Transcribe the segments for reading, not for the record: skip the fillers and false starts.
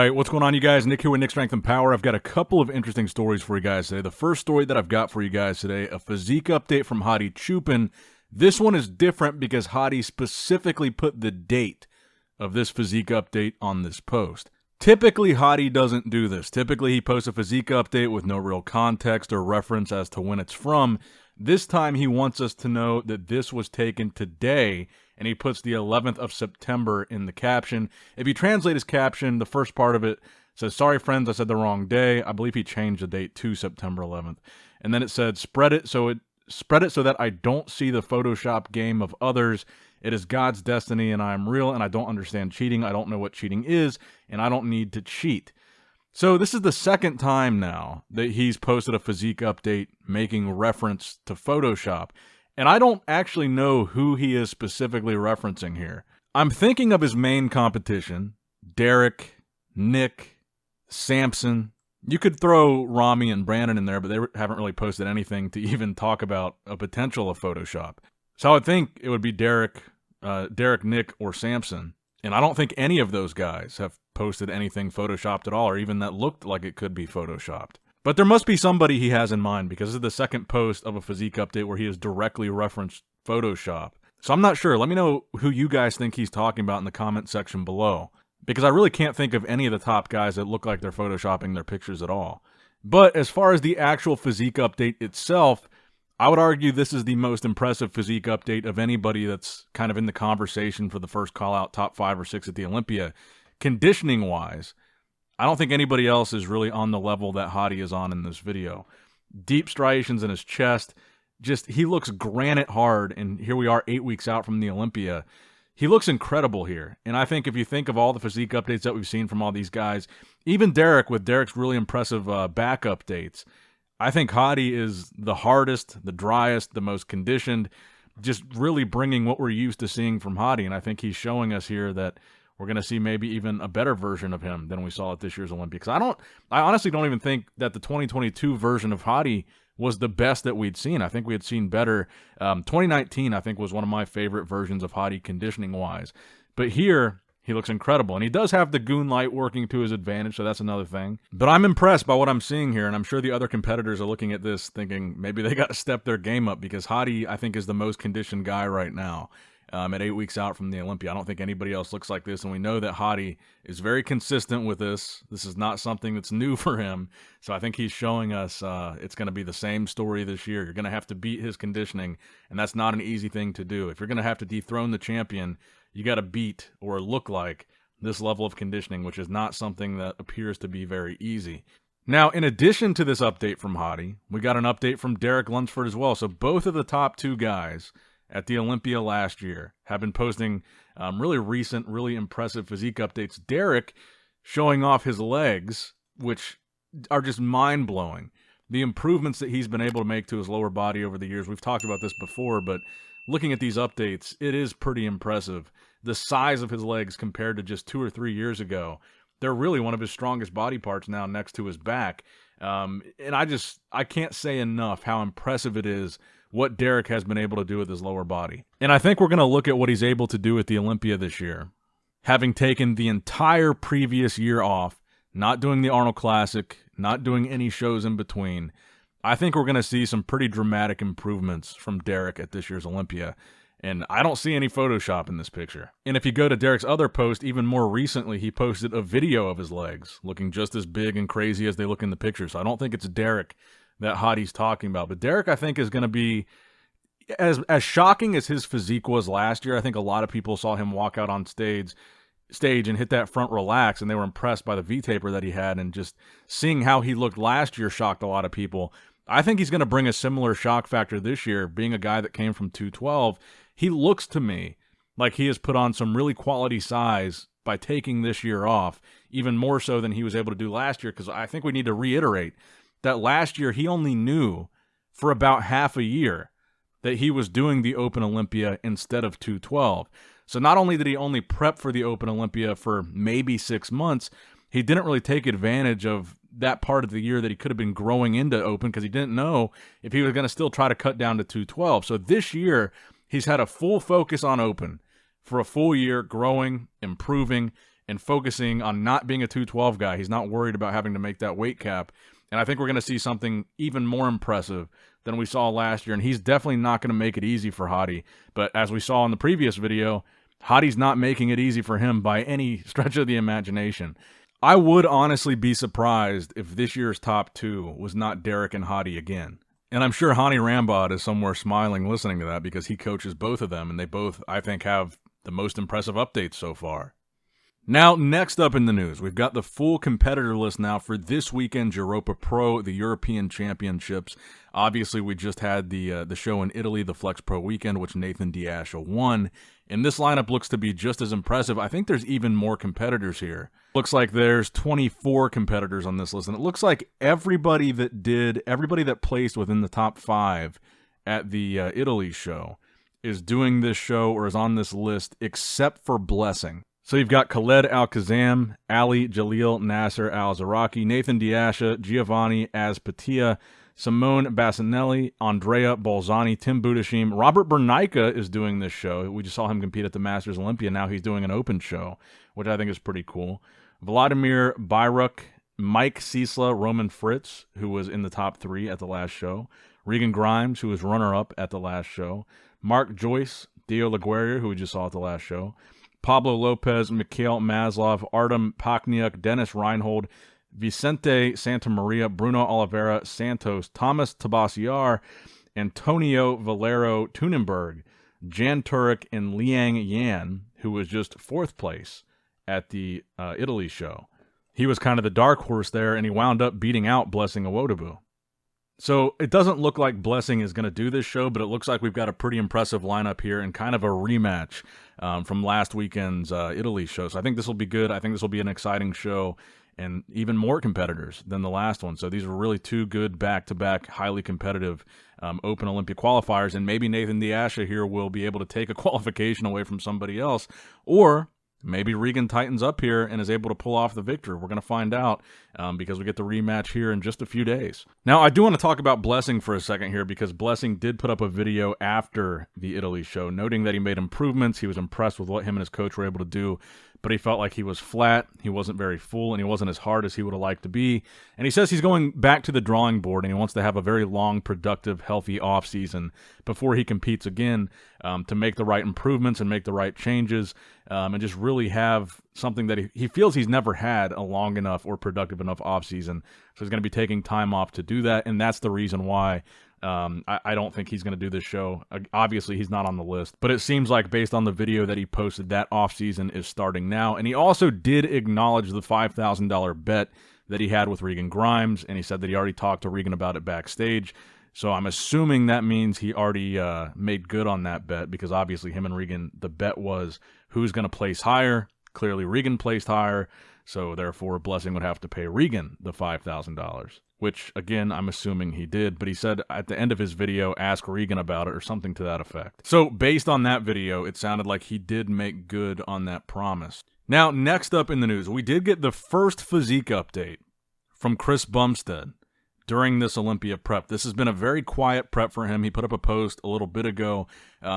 Alright, what's going on, you guys? Nick here with Nick Strength and Power. I've got a couple of interesting stories for you guys today. The first story that I've got for you guys today, a physique update from Hadi Choopan. This one is different because Hadi specifically put the date of this physique update on this post. Typically, Hadi doesn't do this. Typically, he posts a physique update with no real context or reference as to when it's from. This time, he wants us to know that this was taken today, and he puts the 11th of September in the caption. If you translate his caption, the first part of it says, "Sorry friends, I said the wrong day." I believe he changed the date to September 11th. And then it said, spread it so that I don't see the Photoshop game of others. It is God's destiny, and I am real, and I don't understand cheating. I don't know what cheating is, and I don't need to cheat. So this is the second time now that he's posted a physique update making reference to Photoshop. And I don't actually know who he is specifically referencing here. I'm thinking of his main competition, Derek, Nick, Samson. You could throw Rami and Brandon in there, but they haven't really posted anything to even talk about a potential of Photoshop. So I would think it would be Derek, Nick, or Samson. And I don't think any of those guys have posted anything Photoshopped at all, or even that looked like it could be Photoshopped. But there must be somebody he has in mind, because this is the second post of a physique update where he has directly referenced Photoshop. So I'm not sure. Let me know who you guys think he's talking about in the comment section below, because I really can't think of any of the top guys that look like they're Photoshopping their pictures at all. But as far as the actual physique update itself, I would argue this is the most impressive physique update of anybody that's kind of in the conversation for the first call-out top 5 or 6 at the Olympia. Conditioning-wise, I don't think anybody else is really on the level that Hadi is on in this video. Deep striations in his chest. Just, he looks granite hard, and here we are 8 weeks out from the Olympia. He looks incredible here. And I think if you think of all the physique updates that we've seen from all these guys, even Derek with Derek's really impressive back updates, I think Hadi is the hardest, the driest, the most conditioned, just really bringing what we're used to seeing from Hadi. And I think he's showing us here that we're going to see maybe even a better version of him than we saw at this year's Olympics. I honestly don't even think that the 2022 version of Hadi was the best that we'd seen. I think we had seen better. 2019, I think, was one of my favorite versions of Hadi conditioning-wise. But here, he looks incredible. And he does have the goon light working to his advantage, so that's another thing. But I'm impressed by what I'm seeing here, and I'm sure the other competitors are looking at this thinking maybe they got to step their game up, because Hadi, I think, is the most conditioned guy right now. At 8 weeks out from the Olympia. I don't think anybody else looks like this, and we know that Hadi is very consistent with this. This is not something that's new for him, so I think he's showing us it's going to be the same story this year. You're going to have to beat his conditioning, and that's not an easy thing to do. If you're going to have to dethrone the champion, you got to beat or look like this level of conditioning, which is not something that appears to be very easy. Now, in addition to this update from Hadi, we got an update from Derek Lunsford as well. So both of the top 2 guys at the Olympia last year have been posting really recent, really impressive physique updates. Derek showing off his legs, which are just mind-blowing. The improvements that he's been able to make to his lower body over the years. We've talked about this before, but looking at these updates, it is pretty impressive. The size of his legs compared to just 2 or 3 years ago, they're really one of his strongest body parts now next to his back. And I can't say enough how impressive it is what Derek has been able to do with his lower body. And I think we're going to look at what he's able to do at the Olympia this year. Having taken the entire previous year off, not doing the Arnold Classic, not doing any shows in between, I think we're going to see some pretty dramatic improvements from Derek at this year's Olympia. And I don't see any Photoshop in this picture. And if you go to Derek's other post, even more recently, he posted a video of his legs looking just as big and crazy as they look in the picture. So I don't think it's Derek that Hadi's talking about. But Derek, I think, is going to be as shocking as his physique was last year. I think a lot of people saw him walk out on stage and hit that front relax, and they were impressed by the V-taper that he had, and just seeing how he looked last year shocked a lot of people. I think he's going to bring a similar shock factor this year, being a guy that came from 212. He looks to me like he has put on some really quality size by taking this year off, even more so than he was able to do last year, because I think we need to reiterate that last year he only knew for about half a year that he was doing the Open Olympia instead of 212. So not only did he only prep for the Open Olympia for maybe 6 months, he didn't really take advantage of that part of the year that he could have been growing into Open, because he didn't know if he was going to still try to cut down to 212. So this year, he's had a full focus on Open for a full year, growing, improving, and focusing on not being a 212 guy. He's not worried about having to make that weight cap. And I think we're going to see something even more impressive than we saw last year. And he's definitely not going to make it easy for Hadi. But as we saw in the previous video, Hadi's not making it easy for him by any stretch of the imagination. I would honestly be surprised if this year's top 2 was not Derek and Hadi again. And I'm sure Hani Rambod is somewhere smiling listening to that because he coaches both of them, and they both, I think, have the most impressive updates so far. Now, next up in the news, we've got the full competitor list now for this weekend's Europa Pro, the European Championships. Obviously, we just had the show in Italy, the Flex Pro weekend, which Nathan D'Asha won. And this lineup looks to be just as impressive. I think there's even more competitors here. Looks like there's 24 competitors on this list, and it looks like everybody that placed within the top 5 at the Italy show is doing this show or is on this list except for Blessing. So you've got Khaled Al-Kazam, Ali Jalil Nasser Al-Zaraki, Nathan D'Asha, Giovanni Azpatia, Simone Bassinelli, Andrea Bolzani, Tim Budashim. Robert Bernica is doing this show. We just saw him compete at the Masters Olympia. Now he's doing an open show, which I think is pretty cool. Vladimir Bayruk, Mike Ciesla, Roman Fritz, who was in the top 3 at the last show. Regan Grimes, who was runner-up at the last show. Mark Joyce, Theo Laguerre, who we just saw at the last show. Pablo Lopez, Mikhail Maslov, Artem Pakhniuk, Dennis Reinhold, Vicente Santamaria, Bruno Oliveira Santos, Thomas Tabasiar, Antonio Valero Tunenberg, Jan Turek, and Liang Yan, who was just 4th place at the Italy show. He was kind of the dark horse there, and he wound up beating out Blessing Awodabu. So it doesn't look like Blessing is going to do this show, but it looks like we've got a pretty impressive lineup here and kind of a rematch from last weekend's Italy show. So I think this will be good. I think this will be an exciting show and even more competitors than the last one. So these are really 2 good back-to-back, highly competitive Open Olympia qualifiers, and maybe Nathan D'Asha here will be able to take a qualification away from somebody else, or maybe Regan tightens up here and is able to pull off the victory. We're going to find out because we get the rematch here in just a few days. Now, I do want to talk about Blessing for a second here because Blessing did put up a video after the Italy show noting that he made improvements. He was impressed with what him and his coach were able to do, but he felt like he was flat, he wasn't very full, and he wasn't as hard as he would have liked to be. And he says he's going back to the drawing board, and he wants to have a very long, productive, healthy offseason before he competes again to make the right improvements and make the right changes and just really have something that he feels he's never had a long enough or productive enough offseason. So he's going to be taking time off to do that, and that's the reason why I don't think he's going to do this show. Obviously, he's not on the list, but it seems like based on the video that he posted, that offseason is starting now. And he also did acknowledge the $5,000 bet that he had with Regan Grimes, and he said that he already talked to Regan about it backstage. So I'm assuming that means he already made good on that bet because obviously him and Regan, the bet was who's going to place higher. Clearly, Regan placed higher, so therefore Blessing would have to pay Regan the $5,000. Which, again, I'm assuming he did, but he said at the end of his video, ask Regan about it or something to that effect. So based on that video, it sounded like he did make good on that promise. Now, next up in the news, we did get the first physique update from Chris Bumstead during this Olympia prep. This has been a very quiet prep for him. He put up a post a little bit ago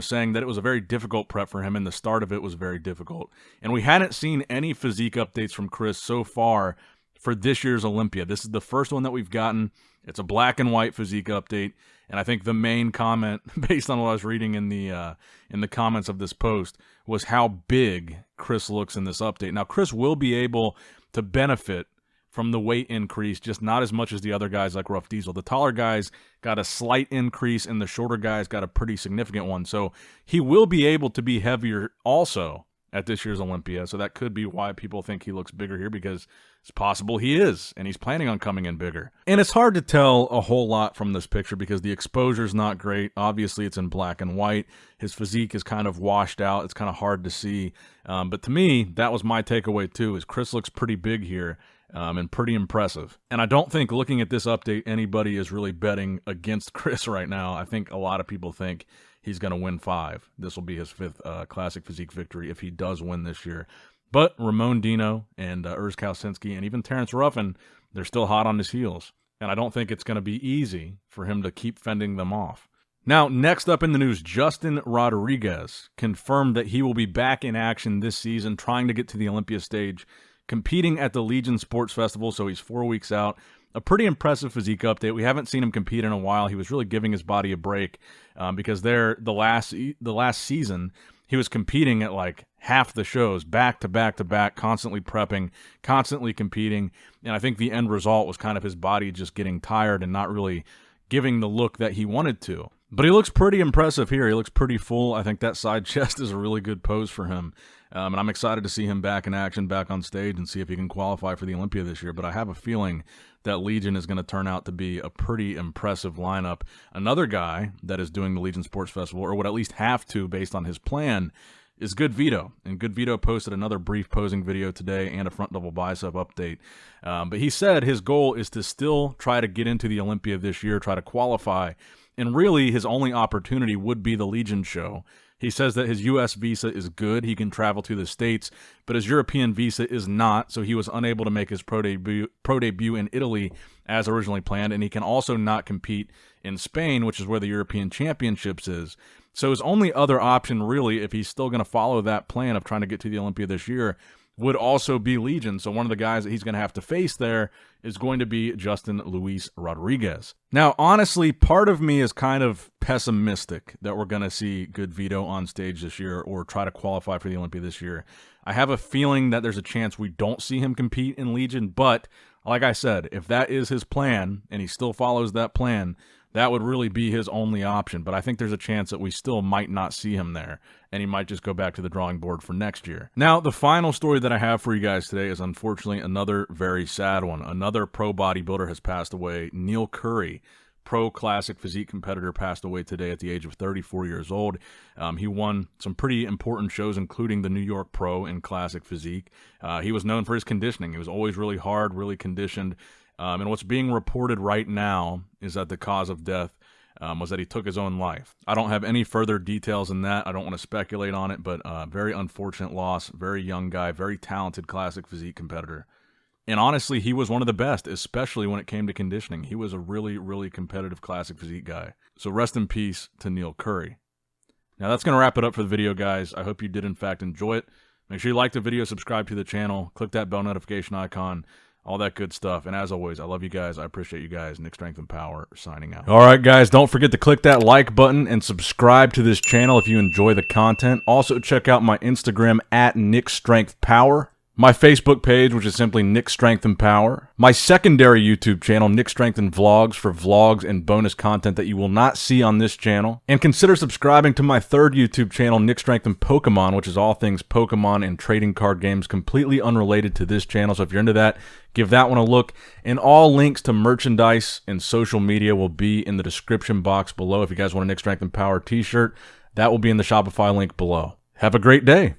saying that it was a very difficult prep for him, and the start of it was very difficult. And we hadn't seen any physique updates from Chris so far for this year's Olympia. This is the first one that we've gotten. It's a black and white physique update, and I think the main comment, based on what I was reading in the comments of this post, was how big Chris looks in this update. Now, Chris will be able to benefit from the weight increase, just not as much as the other guys like Rough Diesel. The taller guys got a slight increase, and the shorter guys got a pretty significant one. So he will be able to be heavier also at this year's Olympia, so that could be why people think he looks bigger here, because it's possible he is, and he's planning on coming in bigger. And it's hard to tell a whole lot from this picture because the exposure's not great. Obviously, it's in black and white. His physique is kind of washed out. It's kind of hard to see. But to me, that was my takeaway too, is Chris looks pretty big here and pretty impressive. And I don't think looking at this update, anybody is really betting against Chris right now. I think a lot of people think he's going to win 5. This will be his 5th Classic Physique victory if he does win this year. But Ramon Dino and Urs Kausinski and even Terrence Ruffin, they're still hot on his heels. And I don't think it's going to be easy for him to keep fending them off. Now, next up in the news, Justin Rodriguez confirmed that he will be back in action this season, trying to get to the Olympia stage, competing at the Legion Sports Festival, so he's 4 weeks out. A pretty impressive physique update. We haven't seen him compete in a while. He was really giving his body a break because the last season, he was competing at like half the shows, back to back to back, constantly prepping, constantly competing, and I think the end result was kind of his body just getting tired and not really giving the look that he wanted to. But he looks pretty impressive here. He looks pretty full. I think that side chest is a really good pose for him. And I'm excited to see him back in action, back on stage, and see if he can qualify for the Olympia this year. But I have a feeling that Legion is going to turn out to be a pretty impressive lineup. Another guy that is doing the Legion Sports Festival, or would at least have to based on his plan, is GoodVito. And GoodVito posted another brief posing video today and a front double bicep update. But he said his goal is to still try to get into the Olympia this year, try to qualify. And really, his only opportunity would be the Legion show. He says that his U.S. visa is good. He can travel to the States, but his European visa is not, so he was unable to make his pro debut in Italy as originally planned, and he can also not compete in Spain, which is where the European Championships is. So his only other option, really, if he's still going to follow that plan of trying to get to the Olympia this year, would also be Legion. So one of the guys that he's going to have to face there is going to be Justin Luis Rodriguez. Now, honestly, part of me is kind of pessimistic that we're going to see GoodVito on stage this year or try to qualify for the Olympia this year. I have a feeling that there's a chance we don't see him compete in Legion, but like I said, if that is his plan and he still follows that plan, that would really be his only option. But I think there's a chance that we still might not see him there, and he might just go back to the drawing board for next year. Now, the final story that I have for you guys today is unfortunately another very sad one. Another pro bodybuilder has passed away. Neil Currey, pro classic physique competitor, passed away today at the age of 34 years old. He won some pretty important shows, including the New York Pro in classic physique. He was known for his conditioning. He was always really hard, really conditioned. And what's being reported right now is that the cause of death was that he took his own life. I don't have any further details than that. I don't want to speculate on it, but very unfortunate loss. Very young guy, very talented classic physique competitor. And honestly, he was one of the best, especially when it came to conditioning. He was a really, really competitive classic physique guy. So rest in peace to Neil Currey. Now that's going to wrap it up for the video, guys. I hope you did, in fact, enjoy it. Make sure you like the video, subscribe to the channel, click that bell notification icon, all that good stuff. And as always, I love you guys. I appreciate you guys. Nick Strength and Power signing out. All right, guys, don't forget to click that like button and subscribe to this channel if you enjoy the content. Also, check out my Instagram at Nick Strength Power. My Facebook page, which is simply Nick Strength and Power. My secondary YouTube channel, Nick Strength and Vlogs, for vlogs and bonus content that you will not see on this channel. And consider subscribing to my third YouTube channel, Nick Strength and Pokemon, which is all things Pokemon and trading card games, completely unrelated to this channel. So if you're into that, give that one a look. And all links to merchandise and social media will be in the description box below. If you guys want a Nick Strength and Power t-shirt, that will be in the Shopify link below. Have a great day.